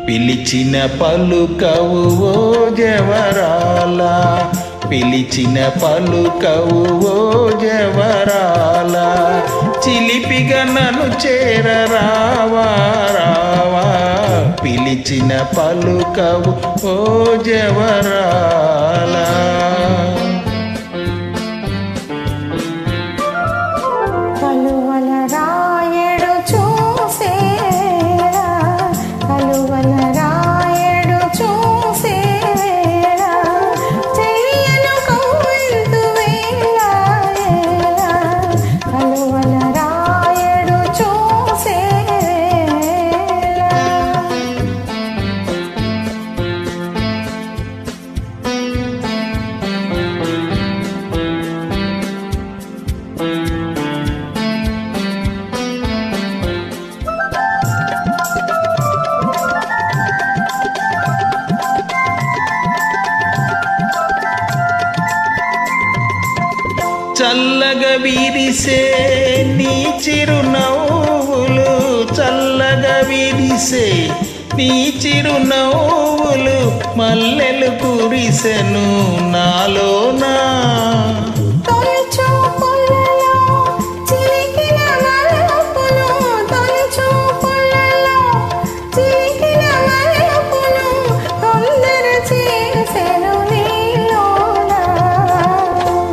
పిలిచిన పలుకవు ఓ జవరాల, పిలిచిన పలుకవు ఓ జవరాల, చిలిపిగా నన్ను చేరరావా రావా, పిలిచిన పలుకవు ఓ జవరాల. చల్లగా విరిసే నీ చిరునవ్వులు, చల్లగా విరిసే నీ చిరునవ్వులు, మల్లెలు కురిసెను నాలోనా.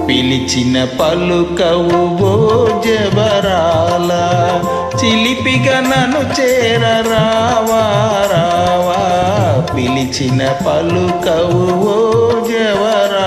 పిలిచిన పలుకవు ఓ జవరాల, చిలిపిగా నన్ను చేరరావా రావా, పిలిచిన పలుకవు ఓ జవరాల.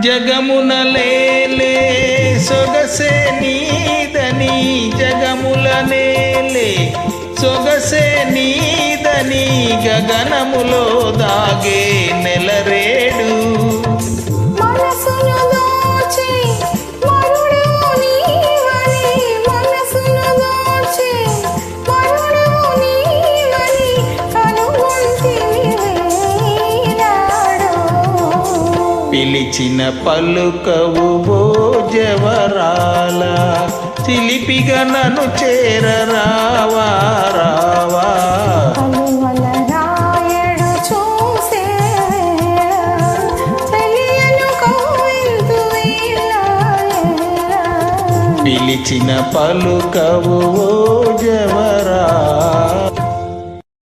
జగమున లేలే సొగసే నీదని, జగముల నేలే సొగసే నీదని, గగనములో దాగే నెలరేడు. పిలిచిన పలుకవు ఓ జవరాల, చిలిపిగా నన్ను చేరరావా రావా. పిలిచిన పలుకవు ఓ జవరాల.